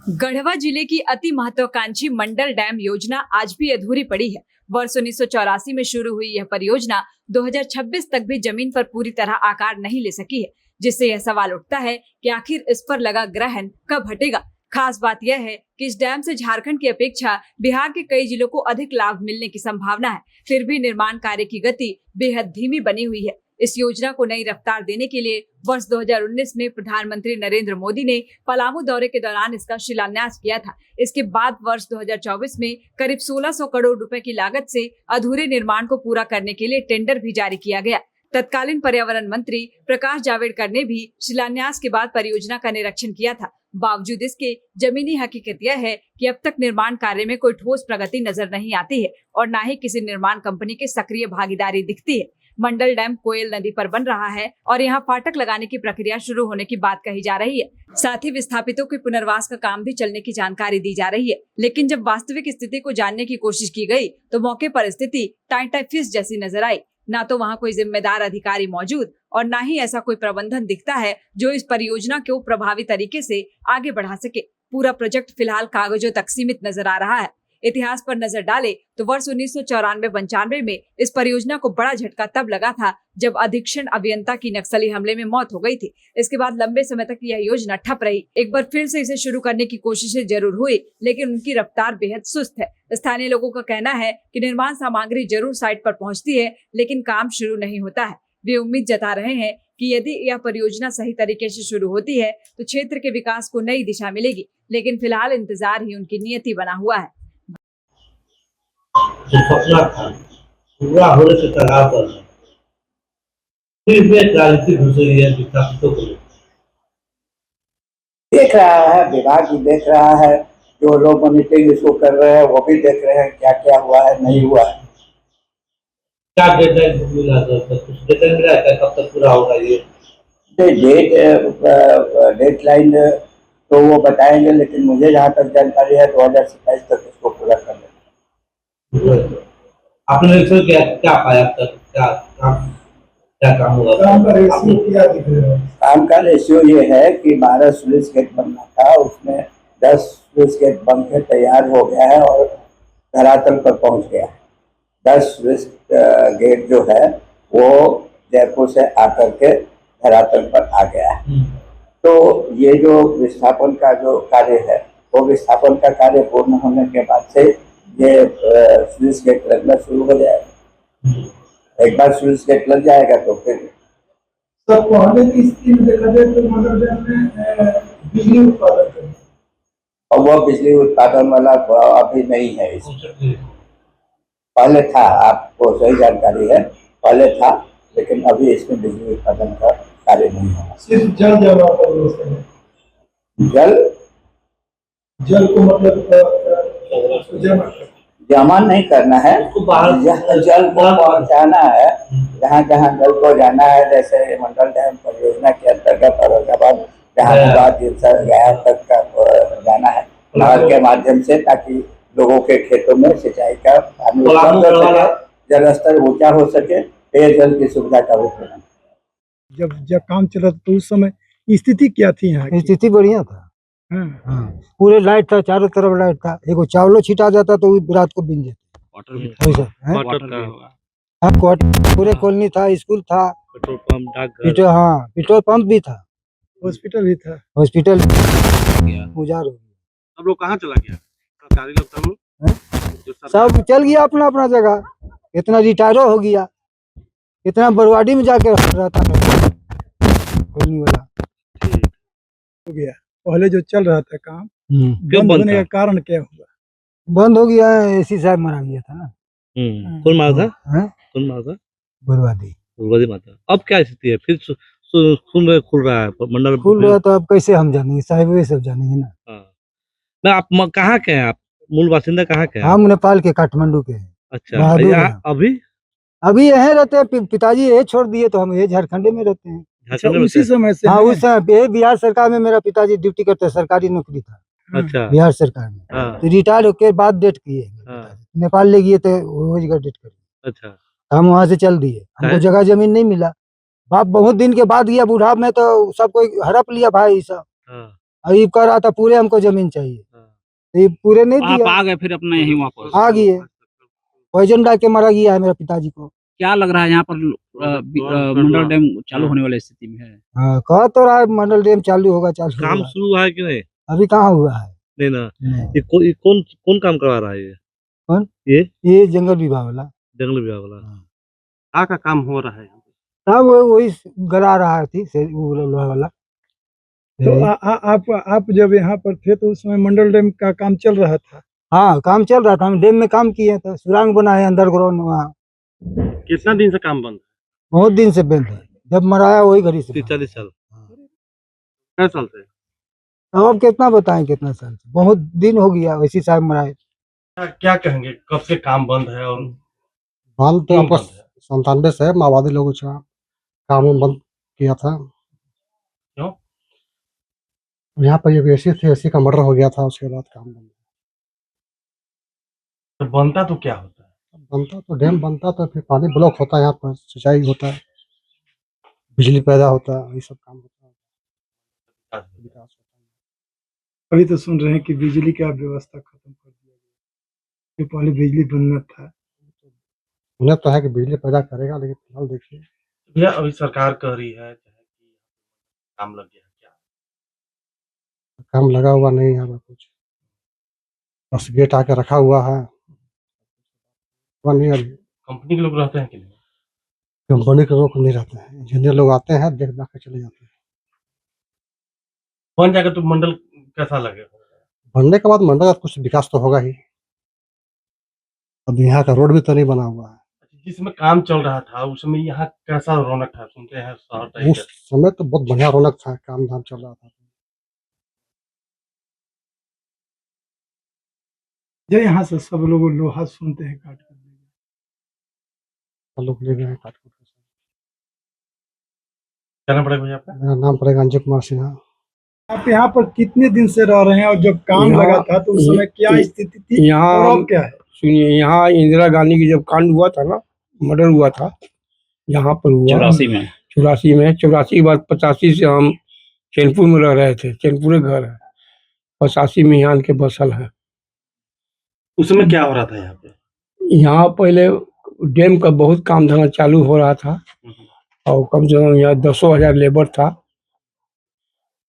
गढ़वा जिले की अति महत्वाकांक्षी मंडल डैम योजना आज भी अधूरी पड़ी है। वर्ष 1984 में शुरू हुई यह परियोजना 2026 तक भी जमीन पर पूरी तरह आकार नहीं ले सकी है, जिससे यह सवाल उठता है कि आखिर इस पर लगा ग्रहण कब हटेगा। खास बात यह है कि इस डैम से झारखंड की अपेक्षा बिहार के कई जिलों को अधिक लाभ मिलने की संभावना है, फिर भी निर्माण कार्य की गति बेहद धीमी बनी हुई है। इस योजना को नई रफ्तार देने के लिए वर्ष 2019 में प्रधानमंत्री नरेंद्र मोदी ने पलामू दौरे के दौरान इसका शिलान्यास किया था। इसके बाद वर्ष 2024 में करीब 1600 करोड़ रुपए की लागत से अधूरे निर्माण को पूरा करने के लिए टेंडर भी जारी किया गया। तत्कालीन पर्यावरण मंत्री प्रकाश जावड़ेकर ने भी शिलान्यास के बाद परियोजना का निरीक्षण किया था। बावजूद इसके जमीनी हकीकत यह है कि अब तक निर्माण कार्य में कोई ठोस प्रगति नजर नहीं आती है और न ही किसी निर्माण कंपनी की सक्रिय भागीदारी दिखती है। मंडल डैम कोयल नदी पर बन रहा है और यहाँ फाटक लगाने की प्रक्रिया शुरू होने की बात कही जा रही है। साथ ही विस्थापितों के पुनर्वास का काम भी चलने की जानकारी दी जा रही है, लेकिन जब वास्तविक स्थिति को जानने की कोशिश की गई तो मौके पर स्थिति टाई फिश जैसी नजर आई। न तो वहाँ कोई जिम्मेदार अधिकारी मौजूद और न ही ऐसा कोई प्रबंधन दिखता है जो इस परियोजना को प्रभावी तरीके से आगे बढ़ा सके। पूरा प्रोजेक्ट फिलहाल कागजों तक सीमित नजर आ रहा है। इतिहास पर नजर डाले तो वर्ष 1994-95 में इस परियोजना को बड़ा झटका तब लगा था जब अधीक्षण अभियंता की नक्सली हमले में मौत हो गई थी। इसके बाद लंबे समय तक यह योजना ठप रही। एक बार फिर से इसे शुरू करने की कोशिशें जरूर हुई, लेकिन उनकी रफ्तार बेहद सुस्त है। स्थानीय लोगों का कहना है कि निर्माण सामग्री जरूर साइट पर पहुंचती है, लेकिन काम शुरू नहीं होता है। वे उम्मीद जता रहे हैं कि यदि यह परियोजना सही तरीके से शुरू होती है तो क्षेत्र के विकास को नई दिशा मिलेगी, लेकिन फिलहाल इंतजार ही उनकी नियति बना हुआ है। जो सपना था पूरा होने से कगार पर है। फिर भी राजनीति घुस रही है विस्थापितों को देख रहा है, विभाग भी देख रहा है, जो लोग मॉनिटरिंग इसको कर रहे हैं वो भी देख रहे हैं क्या क्या हुआ है नहीं हुआ है। क्या डेडलाइन मिला था? कुछ डेडलाइन मिला है कब तक पूरा होगा ये? डेडलाइन तो वो बताएंगे, लेकिन मुझे जहाँ तक जानकारी है 2027 तक इसको पूरा कर लेंगे। आपने निरीक्षण किया, क्या पाया तक? क्या काम हुआ? काम का रेशियो क्या दिख रहा है? काम का रेशियो ये है कि 12 स्लूइस गेट बनना था, उसमें 10 स्लूइस गेट बन के तैयार हो गया है और धरातल पर पहुंच गया है। 10 स्लूइस गेट जो है वो जयपुर से आकर के धरातल पर आ गया है। तो ये जो विस्थापन का जो कार्य है वो विस्थापन का कार्य पूर्ण होने के बाद से ये स्लूइस गेट लगना शुरू हो जाएगा। एक बार स्लूइस गेट लग जाएगा तो फिर पहले की स्थिति में देखा जाए तो मंडल डैम में बिजली उत्पादन करें और वो बिजली उत्पादन वाला अभी नहीं है। इसमें पहले था, आपको सही जानकारी है, पहले था, लेकिन अभी इसमें बिजली उत्पादन का कार्य नहीं है। सिर्फ जल जमा पर व्यवस्था है। जल को मतलब जमा नहीं करना है, जल को पहुँचाना है जहाँ जहाँ जल को जाना है। जैसे मंडल डैम परियोजना के अंतर्गत औरंगाबाद जहानाबाद गया तक का जाना है नहर के माध्यम से, ताकि लोगों के खेतों में सिंचाई का पानी उपलब्ध हो सके, जल स्तर ऊंचा हो सके, पेयजल की सुविधा का भी प्रबंध। जब काम चल रहा था तो उस समय स्थिति क्या थी यहाँ की? स्थिति बढ़िया था। पूरे लाइट था, चारों तरफ लाइट था। एगो चावलो छिटा जाता तो रात को बिन जाता। पूरे कॉलोनी था, स्कूल था, पेट्रोल पंप, डाकघर, हाँ पेट्रोल पंप भी था, हॉस्पिटल भी था। हॉस्पिटल उजाड़ हो गया। सब लोग कहाँ चला गया? सरकारी लोग सब चल गया अपना अपना जगह। इतना रिटायरो हो गया, इतना बरवाडी में जाके रहता है कॉलोनी वाला। हो गया पहले जो चल रहा था काम, बंद होने का कारण क्या हुआ? बंद हो गया है, एसी साहब मारा गया था ना। कौन मारा था? कौन मारा था? बरवादी माता। अब क्या स्थिति है? फिर खुल रहा है मंडल, खुल रहा तो अब कैसे हम जानेंगे? साहिब वे सब जानेंगे ना। ना आप कहाँ के हैं? आप मूल बासिंदा कहाँ के हैं? हम नेपाल के, काठमांडू के हैं। अच्छा, अभी यहीं रहते हैं। पिताजी ये छोड़ दिए तो हम ये झारखंड में रहते हैं। अच्छा, उसी समय से? हाँ, उस समय बिहार सरकार में मेरा पिताजी ड्यूटी करते हैं, सरकारी नौकरी था। अच्छा, बिहार सरकार में। तो रिटायर होके बाद डेट किए, नेपाल ले गए थे, वो जगह डेट कर। अच्छा, हम वहाँ से चल दिए, हमको जगह जमीन नहीं मिला। बाप बहुत दिन के बाद गया, बूढ़ा में तो सब कोई हड़प लिया भाई सब। अभी कह रहा था पूरे हमको जमीन चाहिए, तो ये पूरे नहीं आप दिया। आ गए फिर अपने यहीं वापस। आ गए, पॉइजन डाल के मारा गया है मेरा पिताजी को। क्या लग रहा है यहाँ पर मंडल डैम चालू होने वाली स्थिति में है? हाँ, कह तो रहा है मंडल डैम चालू होगा, चालू काम होगा। शुरू हुआ है कि नहीं? अभी कहाँ हुआ है? नहीं ना। नहीं। ये कौन कौन काम करवा रहा है ये? कौन? ये जंगल विभाग वाला। जंगल विभाग वाला क्या का काम हो रहा है? हाँ, वही गड़ा रहा थी से वो लोहा वाला। तो आप जब यहाँ पर थे तो उस समय मंडल डैम का काम चल रहा था? हाँ, काम चल रहा था, हम डैम में काम किए तो सुरंग बना है अंडरग्राउंड वहाँ। कितना दिन से काम बंद? बहुत दिन से बंद है, जब मराया वही घड़ी से बंद। 40 साल? क्या साल से? अब कितना बताएं, कितना साल से, बहुत दिन हो गया वैसी साहब मराए। क्या कहेंगे, कब से काम बंद है? और बंद तो क्यों हमको बंद है? 97 से माओवादी लोगों का काम बंद किया था। क्यों? यहाँ पर एक ऐसी का मर्डर हो गया था, उसके बाद काम बंद। तो बनता तो क्या होता है? बनता तो डैम बनता तो फिर पानी ब्लॉक होता है, यहाँ पर सिंचाई होता है, बिजली पैदा होता है, ये सब काम होता है, विकास होता है। अभी तो सुन रहे हैं कि बिजली का व्यवस्था खत्म कर दिया गया, जो पहले बिजली बनना था। उन्हें तो है कि बिजली पैदा करेगा, लेकिन फिलहाल देखिए भैया अभी सरकार कह रही है कि काम लग गया, क्या काम लगा हुआ नहीं है यहाँ पर कुछ, बस गेट आके रखा हुआ है। नहीं, अभी कंपनी के लोग रहते हैं कि नहीं? कंपनी के लोग नहीं रहते हैं, इंजीनियर लोग आते हैं, देख दाख के चले जाते हैं। बन जाएगा तो मंडल कैसा लगेगा? बनने के बाद मंडल का कुछ विकास तो होगा ही। अब यहाँ का रोड भी तो नहीं बना हुआ है। जिसमें काम चल रहा था उस समय यहाँ कैसा रौनक था? सुनते हैं शहर टाइप उस समय तो बहुत बढ़िया रौनक था, काम धाम चल रहा था। जो यहाँ से सब लोग लोहा सुनते हैं काट कर देंगे। सब लोग ले गए हैं काट कूट के। कहना पड़ेगा भैया आपका? मेरा नाम पड़ेगा अंजय कुमार सिन्हा। आप यहाँ पर कितने दिन से रह रहे हैं और जब काम यहाँ- लगा था तो उस समय क्या स्थिति थी और यहाँ अब क्या है? सुनिए, यहाँ इंदिरा गांधी की जब कांड हुआ था ना, मर्डर हुआ था, यहाँ पर हुआ 84 में। 84 के बाद 85 से हम चैनपुर में रह रहे थे, चैनपुरे घर है, 85 में यहाँ के बसल है। उस समय क्या हो रहा था यहाँ पे? यहाँ पहले डैम का बहुत काम धंधा चालू हो रहा था और कम से कम यहाँ 10,000 लेबर था,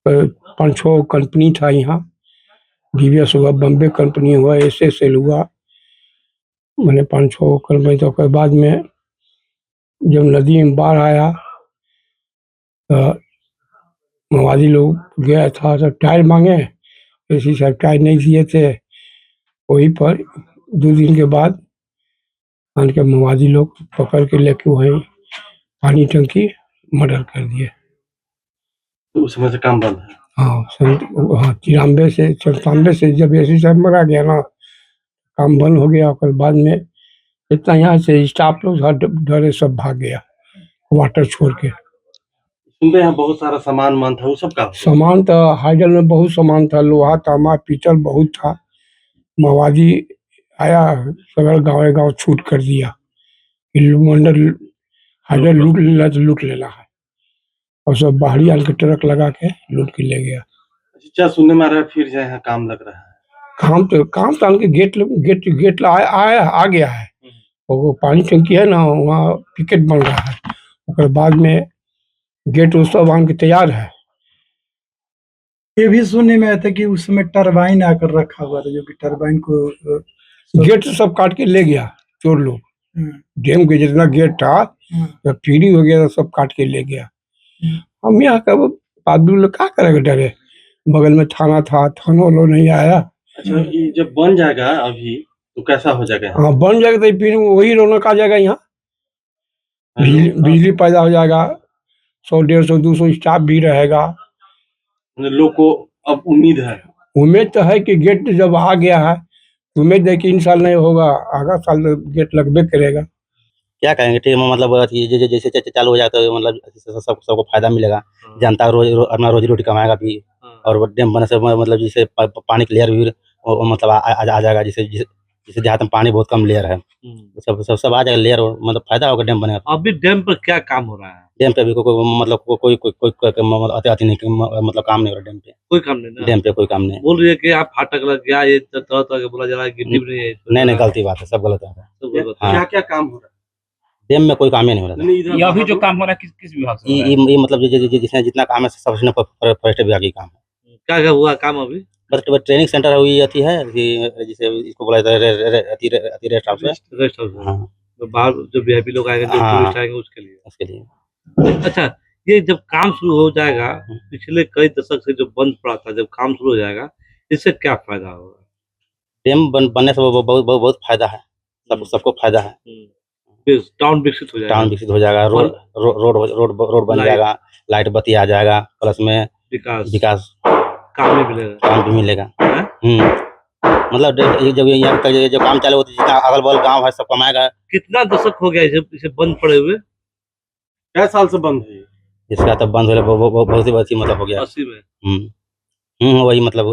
5-6 कंपनी था यहाँ, DBS हुआ, बम्बे कंपनी हुआ, SSL हुआ, मैंने 5-6 कंपनी। तो उसके बाद में जब नदी में बाढ़ आया तो माओवादी लोग गया था तो टायर मांगे, किसी से टायर नहीं दिए थे। वहीं पर 2 दिन के बाद आन के माओवादी लोग पकड़ के लेके वहीं पानी टंकी मर्डर कर दिए। तो उस समय से काम बंद है? हाँ, 93 से 97 से जब ऐसी साहब मरा गया ना, काम बंद हो गया। और बाद में इतना यहाँ से स्टाफ लोग डरे सब भाग गया, वाटर छोड़ के। सुनते हैं बहुत सारा सामान था, वो सब का सामान था, हाइडल में बहुत सामान था, लोहा तांबा पीतल बहुत था। माओवादी आया, सगल गाँव छूट कर दिया कि मंडल हाइडल लूट लेना है, और सब बाहरी आन के ट्रक लगा के लूट के ले गया। अच्छा, सुनने में आ रहा है फिर से यहाँ काम लग रहा है। काम तो आन के गेट आ गया है, और वो पानी टंकी है ना, वहाँ पिकेट बन रहा है, और बाद में गेट उस सब आन के तैयार है। ये भी सुनने में आया था कि उस समय टरबाइन आकर रखा हुआ था, जो कि टरबाइन को गेट सब काट के ले गया चोर लोग। हम्म, डैम के जितना गेट था, जब फ्री हो गया तो सब काट के ले गया। हम यहाँ का आदमी लोग क्या करेगा, डरे, बगल में थाना था, थाना वालों नहीं आया। अच्छा, ये जब बन जाएगा अभी तो कैसा हो जाएगा? हाँ, बन जाएगा तो फिर वही रौनक आ जाएगा यहाँ, बिजली पैदा हो जाएगा, 100, 150, 200 स्टाफ भी रहेगा। लोग को अब उम्मीद है? उम्मीद तो है कि गेट जब आ गया है, उम्मीद है कि इन साल नहीं होगा, आगा साल गेट लगबे करेगा। क्या कहेंगे, ठीक है, मतलब जैसे चालू हो जाता है, मतलब सबको फायदा मिलेगा, जनता अपना रोजी रोटी कमाएगा भी, और डैम बनने से मतलब जैसे पानी की लेयर भी मतलब आ जाएगा, जैसे देहात में पानी बहुत कम लेयर है, सब आ जाएगा लेयर, मतलब फायदा होगा डैम बनेगा। अभी डैम पर क्या काम हो रहा है? डैम पे भी कोई अति नहीं मतलब काम नहीं हो रहा डैम पे। कोई काम नहीं ना। डैम पे कोई काम नहीं। बोल रही है कि आप फाटक लग गया, ये तरह तरह के बोला जा रहा है कि डिप नहीं है। नहीं गलती बात है, सब गलत है। हाँ। क्या क्या काम हो रहा है डैम में कोई काम ही नहीं हो रहा है। या अभी जो काम हो रहा है किस विभाग से हो रहा है? ये मतलब जिसने जितना काम है सब फॉरेस्ट विभाग की काम है। क्या क्या हुआ काम अभी? बस ट्रेनिंग सेंटर हुई अति है जिसे इसको बोला जाता है अति रेस्ट हाउस है। Rest house. हाँ। तो बाहर जो वीआईपी लोग आएंगे, जो हाँ। टूरिस्ट आएंगे उसके लिए। अच्छा, ये जब काम शुरू हो जाएगा, पिछले कई दशक से जो बंद पड़ा था, जब काम शुरू हो जाएगा, इससे क्या फायदा होगा? डैम बनने से बहुत फायदा है, सबको फायदा है। टाउन विकसित हो जाएगा। टाउन विकसित हो जाएगा, रोड बन जाएगा, लाइट बत्ती आ जाएगा, प्लस में विकास काम भी मिलेगा। मतलब जब यहाँ तक जो काम चालू होता है, जितना अगल बगल गाँव है सब कमाएगा। कितना दशक हो गया इसे बंद पड़े हुए? क्या साल से बंद है? इसका तब बंद हो बहुत ही अच्छी मतलब हो गया 80 में। वही मतलब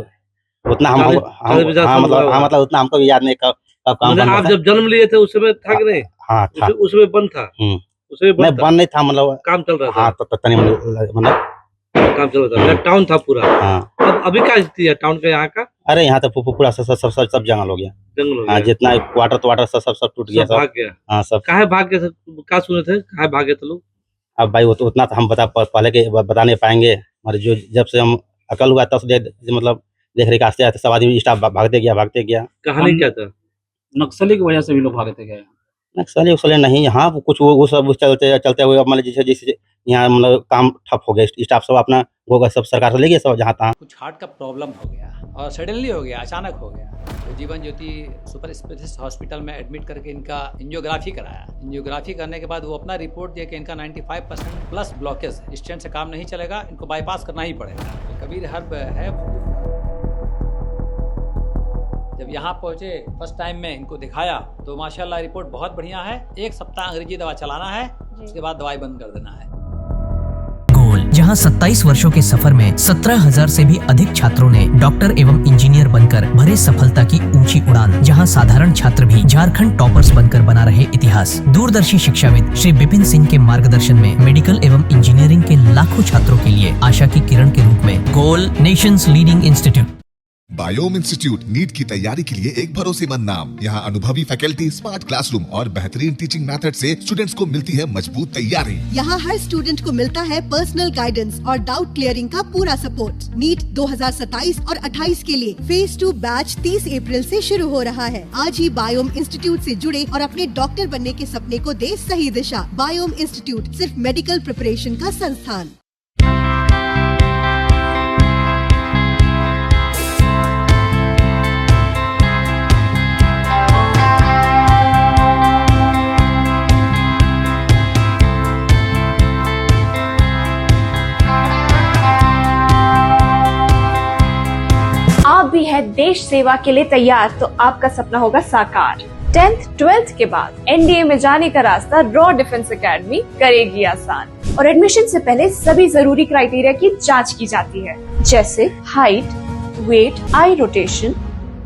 उतना हम मतलब उतना हमको भी याद नहीं कब काम मतलब आप जब जन्म लिए थे उस समय था कि नहीं? हाँ था। उसमें बंद था। उसमें बंद नहीं था, मतलब काम चल रहा था। हाँ तो पता नहीं मतलब काम चल रहा था, टाउन था पूरा। हाँ। अब अभी क्या स्थिति है टाउन का यहाँ का? अरे यहाँ तो पूरा सब जंगल हो गया। जंगल हो हाँ, गया। जितना क्वार्टर सब टूट गया, भाग गया। हाँ सब। काहे भाग गए? क्या सुने थे काहे भागे थे लोग? अब भाई वो तो उतना तो हम पहले के बता नहीं पाएंगे, मगर जो जब से हम अकल हुआ तब से मतलब देख रेख आते सब आदमी स्टाफ भागते गया। कहानी क्या था? नक्सली की वजह से भी लोग भागे थे क्या? नक्सली उसले नहीं, हाँ कुछ वो सब चलते हुए मतलब जैसे यहाँ मतलब काम ठप हो गया, स्टाफ सब अपना वो सब सरकार से ले गया सब जहाँ तहाँ। कुछ हार्ट का प्रॉब्लम हो गया और सडनली हो गया, अचानक हो गया। तो Jeevan Jyoti super specialist hospital में एडमिट करके इनका एंजियोग्राफी कराया। एंजियोग्राफी करने के बाद वो अपना रिपोर्ट दिया कि इनका 95% प्लस ब्लॉकेज है, स्टेंट से काम नहीं चलेगा, इनको बाईपास करना ही पड़ेगा। तो कबीर हर्ब है। जब यहाँ पहुँचे फर्स्ट टाइम में इनको दिखाया तो माशाल्लाह रिपोर्ट बहुत बढ़िया है। 1 सप्ताह अंग्रेजी दवा चलाना है, उसके बाद दवाई बंद कर देना है। जहां 27 वर्षों के सफर में 17,000 से भी अधिक छात्रों ने डॉक्टर एवं इंजीनियर बनकर भरे सफलता की ऊंची उड़ान, जहां साधारण छात्र भी झारखंड टॉपर्स बनकर बना रहे इतिहास। दूरदर्शी शिक्षाविद श्री विपिन सिंह के मार्गदर्शन में मेडिकल एवं इंजीनियरिंग के लाखों छात्रों के लिए आशा की किरण के रूप में goal nations leading institute. Biome institute NEET की तैयारी के लिए एक भरोसेमंद नाम। यहाँ अनुभवी फैकल्टी, स्मार्ट क्लासरूम और बेहतरीन टीचिंग मेथड से स्टूडेंट्स को मिलती है मजबूत तैयारी। यहाँ हर स्टूडेंट को मिलता है पर्सनल गाइडेंस और डाउट क्लियरिंग का पूरा सपोर्ट। नीट 2027 और 28 के लिए फेज 2 बैच 30 अप्रैल से शुरू हो रहा है। आज ही बायोम इंस्टीट्यूट से जुड़े और अपने डॉक्टर बनने के सपने को दे सही दिशा। बायोम इंस्टीट्यूट सिर्फ मेडिकल प्रिपरेशन का संस्थान। आप भी है देश सेवा के लिए तैयार तो आपका सपना होगा साकार। 10th 12th के बाद एनडीए में जाने का रास्ता रॉ डिफेंस एकेडमी करेगी आसान। और एडमिशन से पहले सभी जरूरी क्राइटेरिया की जांच की जाती है, जैसे height, weight, eye rotation,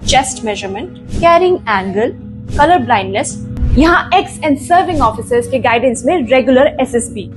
chest measurement, carrying angle, colour blindness. यहाँ एक्स एंड सर्विंग ऑफिसर्स के गाइडेंस में रेगुलर एसएसबी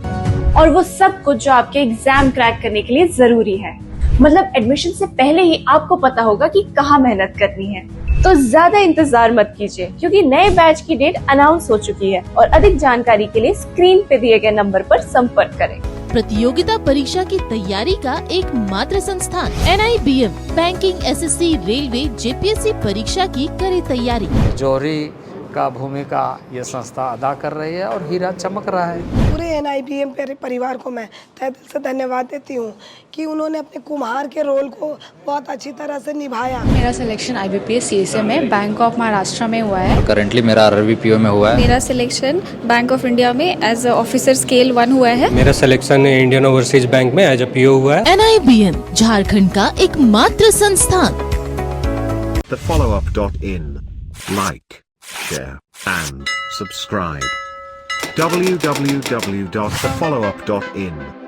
और वो सब कुछ जो आपके एग्जाम क्रैक करने के लिए जरूरी है। मतलब एडमिशन से पहले ही आपको पता होगा कि कहाँ मेहनत करनी है। तो ज्यादा इंतजार मत कीजिए क्योंकि नए बैच की डेट अनाउंस हो चुकी है और अधिक जानकारी के लिए स्क्रीन पे दिए गए नंबर पर संपर्क करें। प्रतियोगिता परीक्षा की तैयारी का एकमात्र संस्थान NIBM banking, SSC, railway, JPSC परीक्षा की करे तैयारी। जौहरी का भूमिका ये संस्था अदा कर रही है और हीरा चमक रहा है। पूरे NIBM परिवार को मैं तहे दिल से धन्यवाद देती हूँ कि उन्होंने अपने कुम्हार के रोल को बहुत अच्छी तरह से निभाया। मेरा सिलेक्शन IBPS CSA में बैंक ऑफ महाराष्ट्र में हुआ है। करंटली मेरा RRBPO में हुआ है। मेरा सिलेक्शन बैंक ऑफ इंडिया में एज ऑफिसर स्केल 1 हुआ है। मेरा सिलेक्शन इंडियन ओवरसीज बैंक में एज PO हुआ है। NIBM झारखंड का एकमात्र संस्थान। thefollowup.in like, share and subscribe. www.thefollowup.in